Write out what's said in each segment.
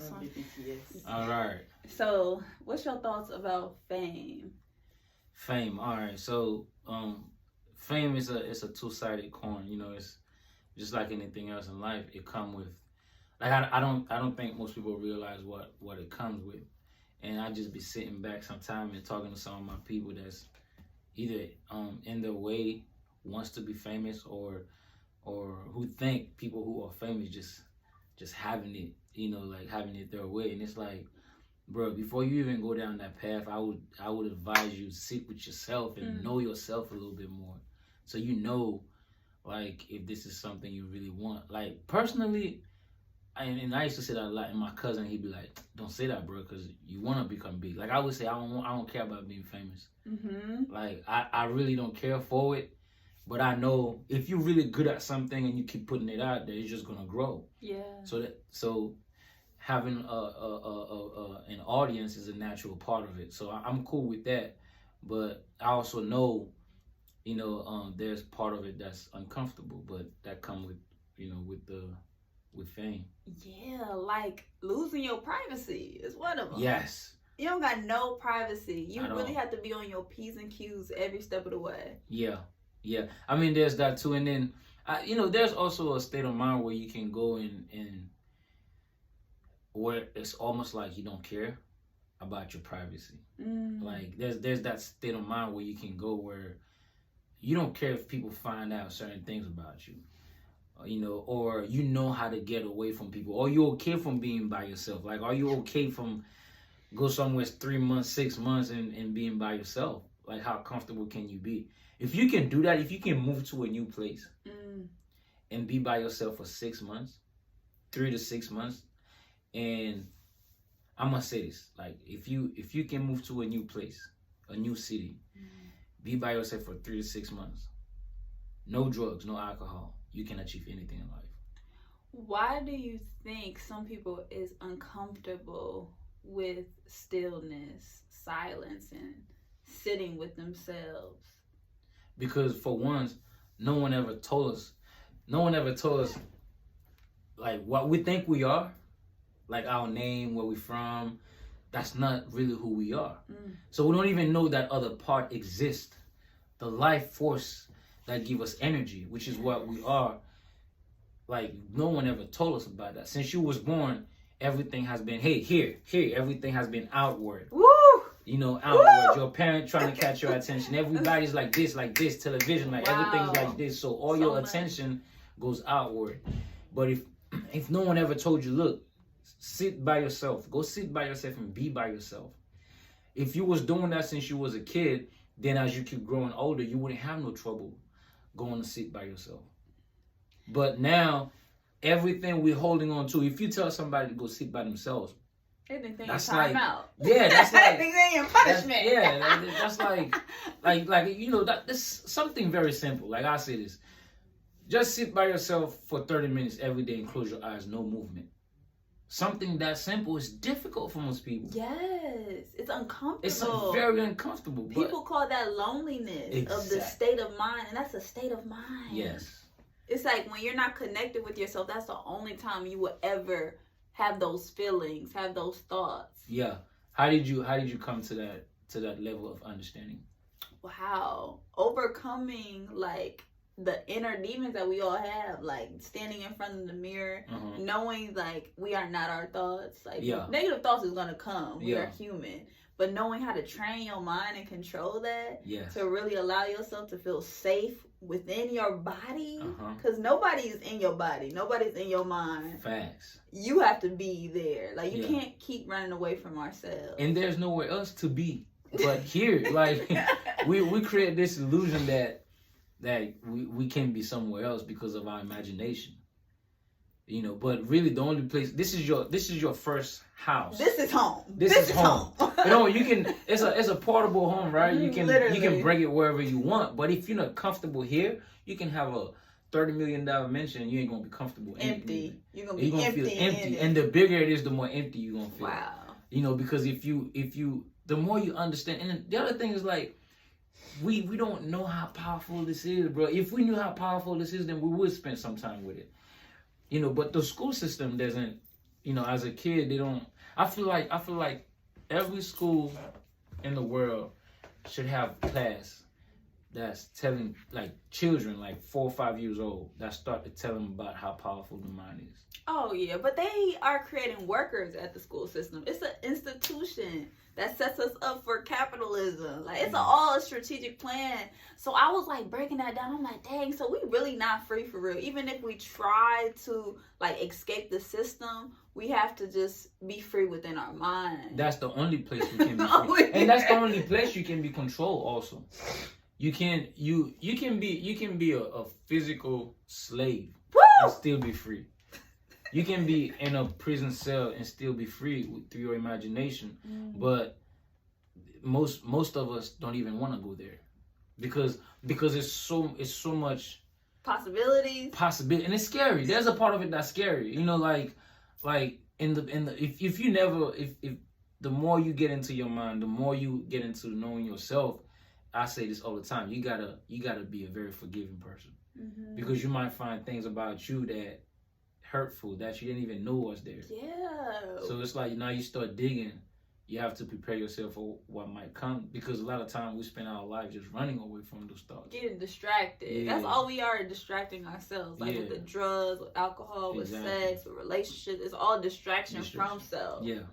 next one. All right. So, what's your thoughts about fame? Fame. All right. So, fame is a two-sided coin. You know, it's just like anything else in life. It come with like I don't think most people realize what it comes with. And I just be sitting back sometime and talking to some of my people that's either in their way wants to be famous or who think people who are famous just having it, you know, like having it their way. And it's like, bro, before you even go down that path, I would advise you sit with yourself and know yourself a little bit more, so you know, like if this is something you really want. Like personally, and I used to say that a lot. And my cousin, he'd be like, "Don't say that, bro, because you want to become big." Like I would say, I don't care about being famous. Like I really don't care for it. But I know if you're really good at something and you keep putting it out there, it's just gonna grow. Yeah. So having an audience is a natural part of it. So I'm cool with that. But I also know, you know, there's part of it that's uncomfortable, but that come with, you know, with fame. Yeah, like losing your privacy is one of them. Yes. You don't got no privacy. You At really all. have to be on your P's and Q's every step of the way. Yeah. Yeah. I mean, there's that too, and then, you know, there's also a state of mind where you can go in where it's almost like you don't care about your privacy. Like there's that state of mind where you can go where you don't care if people find out certain things about you, you know, or you know how to get away from people, or you're okay from being by yourself. Like, are you okay from go somewhere 3 months, 6 months and being by yourself? Like, how comfortable can you be? If you can do that, if you can move to a new place and be by yourself for 6 months, 3 to 6 months, and I'm gonna say this, like if you can move to a new place, a new city, be by yourself for 3 to 6 months, no drugs, no alcohol, you can achieve anything in life. Why do you think some people is uncomfortable with stillness, silence, and sitting with themselves? Because for once, no one ever told us like what we think we are, like our name, where we from. That's not really who we are. So we don't even know that other part exists, the life force that give us energy, which is what we are. Like no one ever told us about that. Since you was born, everything has been here. Everything has been outward. Woo! You know, outward. Your parent trying to catch your attention. Everybody's like this, television, like everything's like this. So all your attention goes outward. But if no one ever told you, look, sit by yourself. Go sit by yourself and be by yourself. If you was doing that since you was a kid, then as you keep growing older, you wouldn't have no trouble going to sit by yourself. But now, everything we're holding on to, if you tell somebody to go sit by themselves, that's like, out. Yeah, that's like they in punishment. That's like you know, that's something very simple. Like I say this, just sit by yourself for 30 minutes every day and close your eyes, no movement. Something that simple is difficult for most people. Yes, it's uncomfortable. It's very uncomfortable. People call that loneliness of the state of mind, and that's a state of mind. Yes. It's like when you're not connected with yourself, that's the only time you will ever have those feelings, have those thoughts. Yeah. How did you come to that level of understanding? Wow. Overcoming like the inner demons that we all have, like standing in front of the mirror, knowing like we are not our thoughts. Like negative thoughts is gonna come. We are human. But knowing how to train your mind and control that to really allow yourself to feel safe within your body, because nobody's in your body, nobody's in your mind. Facts. You have to be there. Like you can't keep running away from ourselves. And there's nowhere else to be but here. Like we create this illusion that we can be somewhere else because of our imagination. You know, but really the only place, this is your first house. This is home. This is home. You know, you can it's a portable home, right? You can bring it wherever you want. But if you're not comfortable here, you can have a $30 million mansion and you ain't gonna be comfortable. Empty. You're gonna feel empty. And the bigger it is, the more empty you're gonna feel. Wow. You know, because if you the more you understand, and the other thing is like we don't know how powerful this is, bro. If we knew how powerful this is, then we would spend some time with it. You know, but the school system doesn't you know, as a kid, they don't. I feel like every school in the world should have class that's telling like children like 4 or 5 years old that start to tell them about how powerful the mind is. Oh yeah, but they are creating workers at the school system. It's an institution that sets us up for capitalism. Like it's all a strategic plan. So I was like breaking that down. I'm like, dang, so we really not free for real. Even if we try to like escape the system, we have to just be free within our mind. That's the only place we can be free. And that's the only place you can be controlled also. You can be a physical slave. Woo! And still be free. You can be in a prison cell and still be free through your imagination. But most of us don't even want to go there because it's so much possibilities, and it's scary. There's a part of it that's scary. You know, like in the if you never if the more you get into your mind, the more you get into knowing yourself. I say this all the time. You gotta be a very forgiving person because you might find things about you that hurtful that you didn't even know was there. Yeah. So it's like now you start digging. You have to prepare yourself for what might come because a lot of time we spend our life just running away from those thoughts. Getting distracted. Yeah. That's all we are, distracting ourselves. Like with the drugs, with alcohol, with sex, with relationships. It's all distraction from self. Yeah.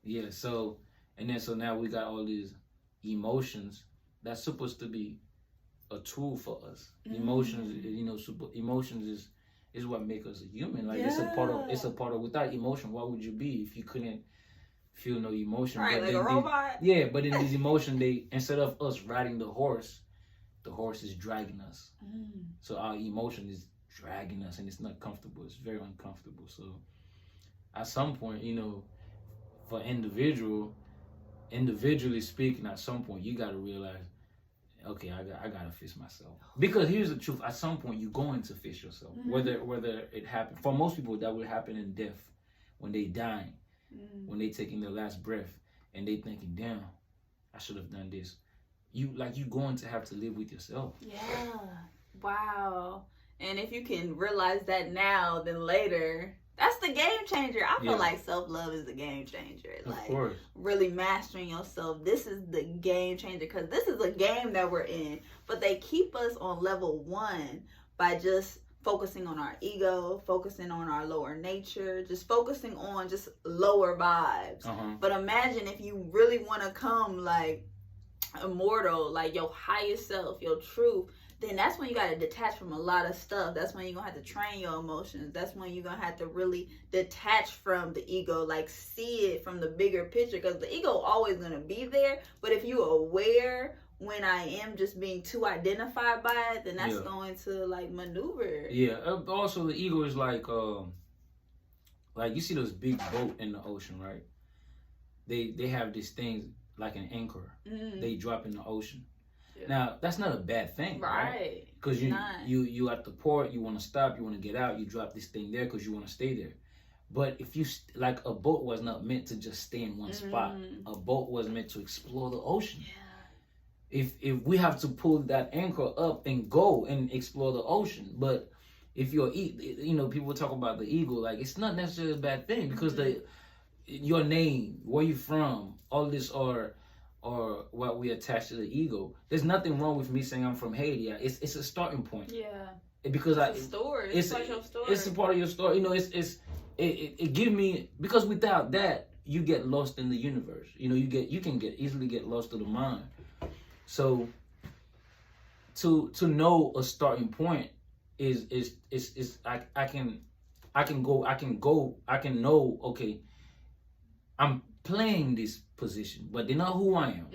Yeah. So now we got all these emotions. That's supposed to be a tool for us. Emotions, you know, emotions is what makes us a human. Like it's a part of. Without emotion, what would you be if you couldn't feel no emotion? Right, but like a robot. But in these emotions, instead of us riding the horse is dragging us. So our emotion is dragging us, and it's not comfortable. It's very uncomfortable. So at some point, you know, for individually speaking, at some point you got to realize, okay, I gotta fix myself. Because here's the truth: at some point you're going to fix yourself. Whether it happens for most people, that will happen in death, when they dying, when they taking their last breath, and they thinking, damn, I should have done this. You going to have to live with yourself. Yeah. Wow. And if you can realize that now, then later. That's the game changer. I feel like self-love is the game changer. Of course. Really mastering yourself. This is the game changer because this is a game that we're in. But they keep us on level 1 by just focusing on our ego, focusing on our lower nature, just focusing on just lower vibes. But imagine if you really want to come like immortal, like your highest self, your truth. Then that's when you got to detach from a lot of stuff. That's when you're going to have to train your emotions. That's when you're going to have to really detach from the ego, like see it from the bigger picture, because the ego always going to be there. But if you're aware when I am just being too identified by it, then that's going to like maneuver. Yeah. Also, the ego is like you see those big boats in the ocean, right? They have these things like an anchor. They drop in the ocean. Now that's not a bad thing, right? Because you at the port, you want to stop, you want to get out, you drop this thing there because you want to stay there. But if you like a boat was not meant to just stay in one spot. A boat was meant to explore the ocean. If we have to pull that anchor up and go and explore the ocean, but if you're people talk about the ego, like it's not necessarily a bad thing because your name, where you from, all this or what we attach to the ego. There's nothing wrong with me saying I'm from Haiti. It's a starting point. Yeah. Because it's a story. It's like your story. It's a part of your story. You know, it give me, because without that you get lost in the universe. You know, you can easily get lost to the mind. So to know a starting point is I can know, okay, I'm playing this position, but they know who I am.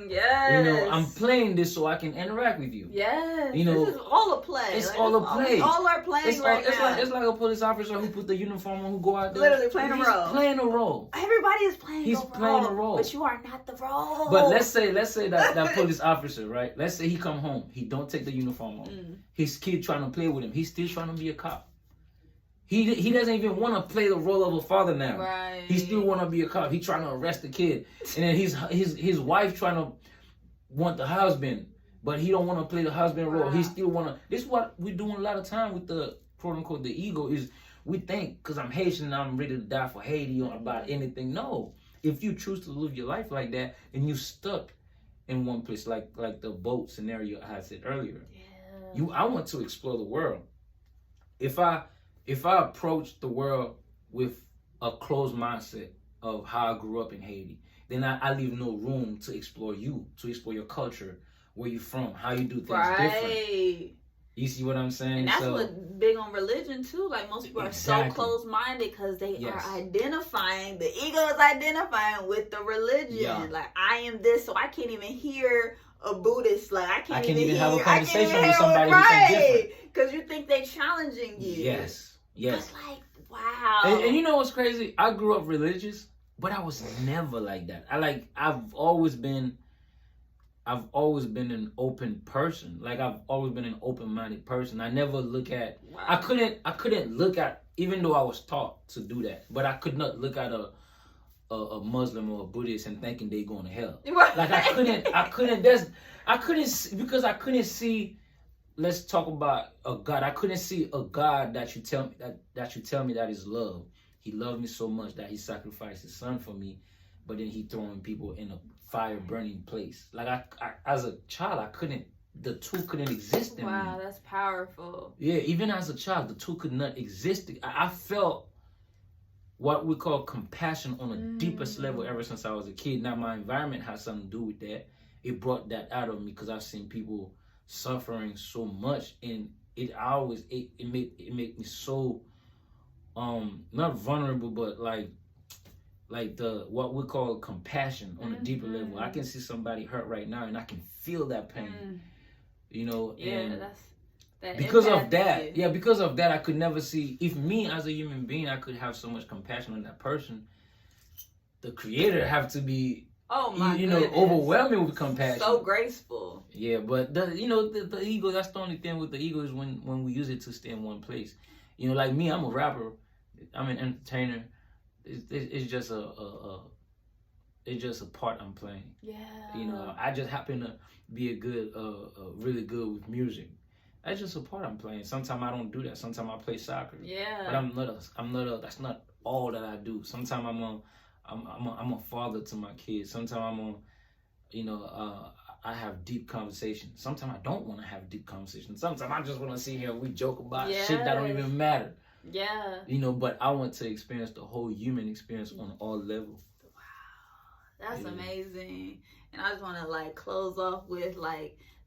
Yes. You know, I'm playing this so I can interact with you. Yes. You know, this is all a play. It's like, all a play. We all are playing now. It's like a police officer who put the uniform on, who go out there. Literally playing a role. Playing a role. Everybody is playing. He's playing a role. But you are not the role. But let's say that police officer, right? Let's say he come home. He don't take the uniform off. His kid trying to play with him. He's still trying to be a cop. He doesn't even want to play the role of a father now. Right. He still want to be a cop. He trying to arrest the kid, and then his wife trying to want the husband, but he don't want to play the husband role. He still want to. This is what we're doing a lot of time with the quote unquote the ego is we think because I'm Haitian, I'm ready to die for Haiti or about anything. No, if you choose to live your life like that and you stuck in one place, like the boat scenario I had said earlier, I want to explore the world. If I approach the world with a closed mindset of how I grew up in Haiti, then I leave no room to explore you, to explore your culture, where you from, how you do things different. You see what I'm saying? And that's what's big on religion too. Like most people are so close-minded because they are identifying, the ego is identifying with the religion. Yeah. Like I am this, so I can't even hear a Buddhist. Like I can't even have a conversation with somebody who's different. Because you think they're challenging you. Yes. Yes. But like, wow. And you know what's crazy? I grew up religious, but I was never like that. I've always been an open person. Like I've always been an open-minded person. I never look at I couldn't look at, even though I was taught to do that, but I could not look at a Muslim or a Buddhist and thinking they going to hell. Right. Like I couldn't see, let's talk about a God. I couldn't see a God that you tell me that is love. He loved me so much that he sacrificed his son for me, but then he throwing people in a fire burning place. Like I as a child, the two couldn't exist in me. Wow, that's powerful. Yeah, even as a child, the two could not exist. I felt what we call compassion on the deepest level ever since I was a kid. Now my environment has something to do with that. It brought that out of me because I've seen people suffering so much, and it make me so not vulnerable, but like the what we call compassion on a deeper level. I can see somebody hurt right now and I can feel that pain. You know, and because of that, I could never see, if me as a human being, I could have so much compassion on that person, the creator have to be overwhelming with compassion. So graceful. Yeah, but the ego, that's the only thing with the ego, is when we use it to stay in one place. You know, like me, I'm a rapper, I'm an entertainer. It's just a part I'm playing. Yeah. You know, I just happen to be really good with music. That's just a part I'm playing. Sometimes I don't do that. Sometimes I play soccer. Yeah. But that's not all that I do. Sometimes I'm a father to my kids. Sometimes I have deep conversations. Sometimes I don't want to have deep conversations. Sometimes I just want to sit here and we joke about shit that don't even matter. Yeah. You know, but I want to experience the whole human experience on all levels. Wow. That's amazing. And I just want to close off with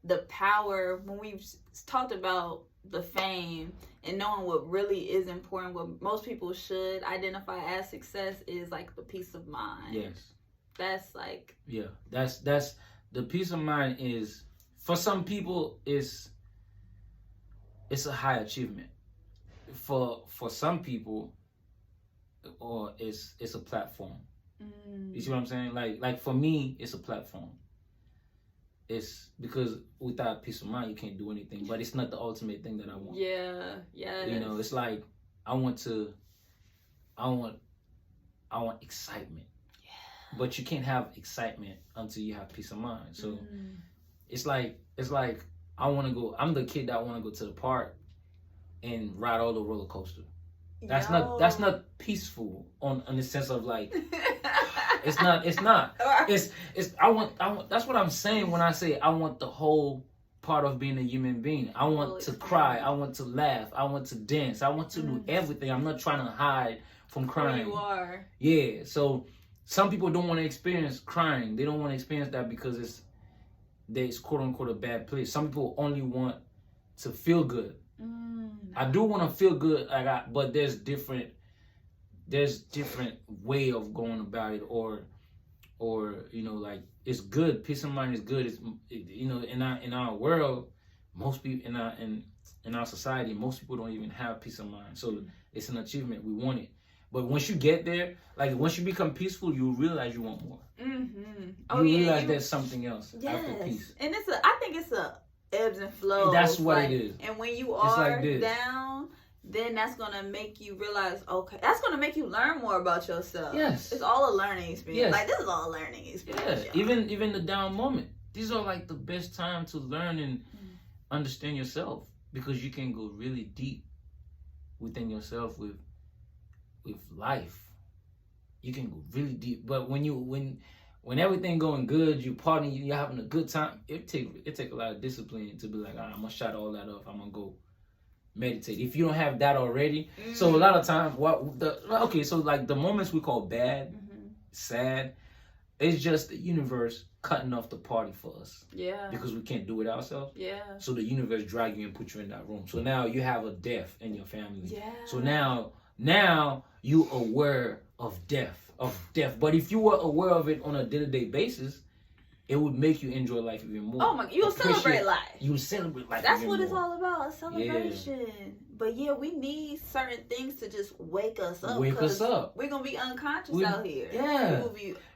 the power, when we've talked about the fame and knowing what really is important, what most people should identify as success is the peace of mind. Yes. That's that's the peace of mind is, for some people, it's a high achievement. For some people, or it's a platform. You see what I'm saying? Like for me, it's a platform. It's because without peace of mind, you can't do anything. But it's not the ultimate thing that I want. Yeah. You know, it's like I want excitement. Yeah. But you can't have excitement until you have peace of mind. So it's like I'm the kid that want to go to the park and ride all the roller coaster. That's not peaceful in the sense of it's not. I want that's what I'm saying when I say I want the whole part of being a human being. I want to cry, I want to laugh, I want to dance, I want to do everything. I'm not trying to hide from crying. Who you are. Yeah. So some people don't want to experience crying. They don't want to experience that because it's quote unquote a bad place. Some people only want to feel good. I do want to feel good, but there's different way of going about it, or it's good. Peace of mind is good. It's in our world, most people in our society, most people don't even have peace of mind. So it's an achievement. We want it, but once you get there, once you become peaceful, you realize you want more. You realize there's something else after peace. And I think it's a ebbs and flows. That's what it is. And when you are down, then that's gonna make you realize, okay, that's gonna make you learn more about yourself. Yes. It's all a learning experience. Yes. This is all a learning experience. Yeah. Even the down moment. These are the best time to learn and understand yourself, because you can go really deep within yourself with life, you can go really deep. But when everything going good, you partying, you're having a good time, it take a lot of discipline to be like, I'm gonna shut all that off. I'm gonna go meditate. If you don't have that already, so a lot of times, so like the moments we call bad, sad, it's just the universe cutting off the party for us. Yeah. Because we can't do it ourselves. Yeah. So the universe drag you and put you in that room. So now you have a death in your family. Yeah. So now you aware of death. But if you were aware of it on a day-to-day basis, it would make you enjoy life even more. Oh my! You'll celebrate life. You'll celebrate life. That's what it's all about, celebration. Yeah. But yeah, we need certain things to just wake us up. Wake us up. We're gonna be unconscious out here. Yeah.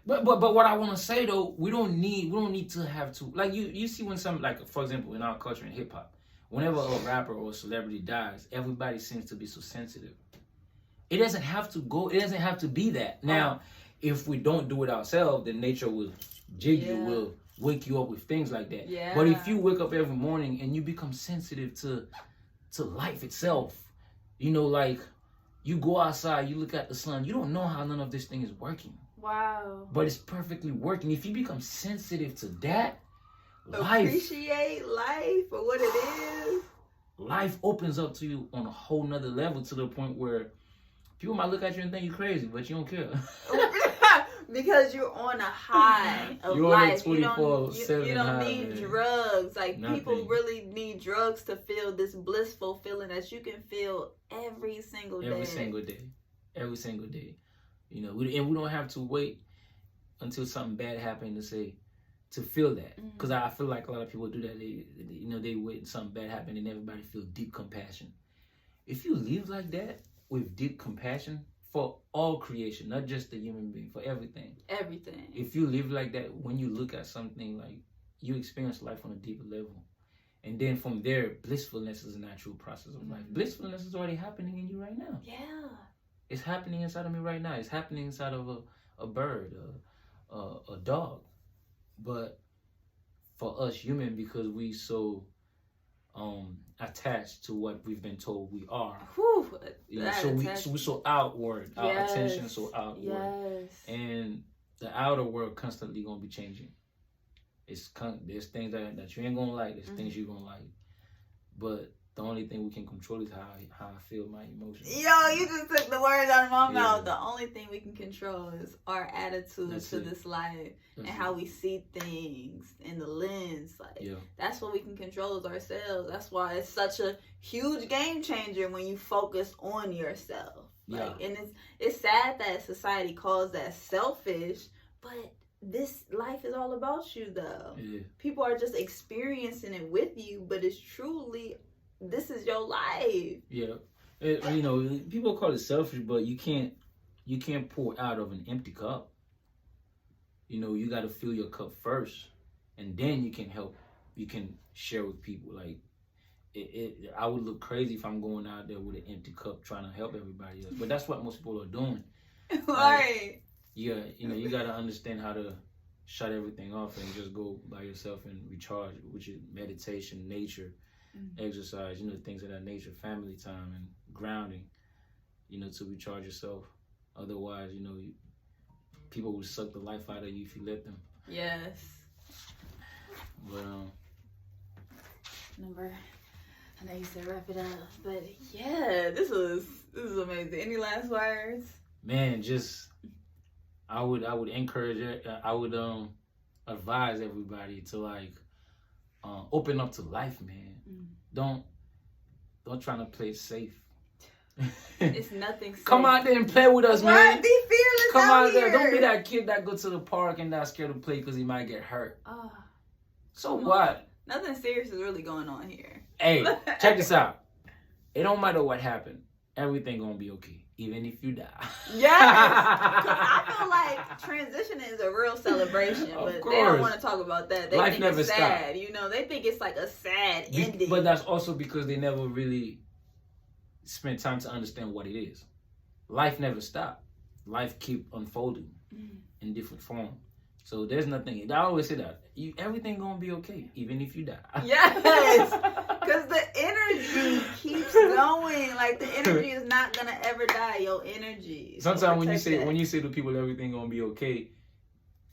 But what I want to say though, we don't need to have to, like you see when some, like for example in our culture in hip hop, whenever a rapper or a celebrity dies, everybody seems to be so sensitive. It doesn't have to be that. Now, if we don't do it ourselves, then nature will jig you, will wake you up with things like that. Yeah. But if you wake up every morning and you become sensitive to life itself, you know, like you go outside, you look at the sun, you don't know how none of this thing is working. Wow. But it's perfectly working. If you become sensitive to that, appreciate life for what it is. Life opens up to you on a whole nother level, to the point where people might look at you and think you're crazy, but you don't care. Because you're on a high of you're life. On a you don't need drugs. Like Nothing. People really need drugs to feel this blissful feeling that you can feel every single day. Every single day. You know, we don't have to wait until something bad happens to feel that. Because I feel like a lot of people do that. They wait until something bad happens and everybody feel deep compassion. If you live like that with deep compassion for all creation, not just the human being, for everything. Everything. If you live like that, when you look at something, like you experience life on a deeper level. And then from there, blissfulness is a natural process of life. Blissfulness is already happening in you right now. Yeah. It's happening inside of me right now. It's happening inside of a bird, a dog. But for us human, because we so attached to what we've been told we are. Whew, we're so outward. Our attention so outward. Yes. And the outer world constantly gonna be changing. There's things that you ain't gonna like. There's things you're gonna like. But the only thing we can control is how I feel my emotions. Yo, you just took the words out of my mouth. The only thing we can control is our attitude to this life and how we see things in the lens. That's what we can control is ourselves. That's why it's such a huge game changer when you focus on yourself. And it's sad that society calls that selfish, but this life is all about you though. Yeah. People are just experiencing it with you, but it's truly, this is your life. Yeah. People call it selfish, but you can't pour out of an empty cup. You got to fill your cup first, and then you can help. You can share with people. Like, I would look crazy if I'm going out there with an empty cup trying to help everybody else. But that's what most people are doing. Right. Yeah, you got to understand how to shut everything off and just go by yourself and recharge, which is meditation, nature, exercise, things of that nature, family time and grounding, to recharge yourself. Otherwise, people will suck the life out of you if you let them. Yes. But I know you said wrap it up, but yeah, this is amazing. Any last words? Man, I would encourage it. I would advise everybody to open up to life, man. Don't try to play it safe. It's nothing safe. Come out there and play with us, man. Be fearless. Come out there. Here. Don't be that kid that go to the park and not scared to play because he might get hurt. So what? Nothing serious is really going on here. Hey, check this out. It don't matter what happened. Everything gonna be okay, even if you die. Yes. I feel like transition is a real celebration, but they don't want to talk about that. They Life think never it's sad. stops. They think it's like a sad ending. But that's also because they never really spent time to understand what it is. Life never stops. Life keep unfolding in different form. So there's nothing. I always say that everything gonna be okay, even if you die. Yes, because the energy keeps going. Like the energy is not gonna ever die. Your energy. Sometimes when you say to people everything gonna be okay,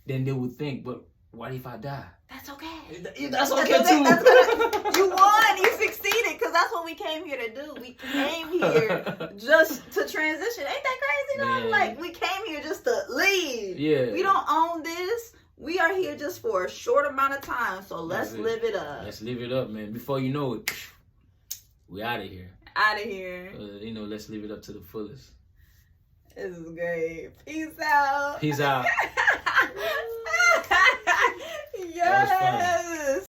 then they would think, but what if I die? That's okay. That's okay too. You won. You succeeded. Because that's what we came here to do. We came here just to transition. Ain't that crazy though? Man. Like we came here just to leave. Yeah. We don't own this. We are here just for a short amount of time. So let's live it up. Let's live it up, man. Before you know it, we out of here. Out of here. Let's live it up to the fullest. This is great. Peace out. Peace out. Yes.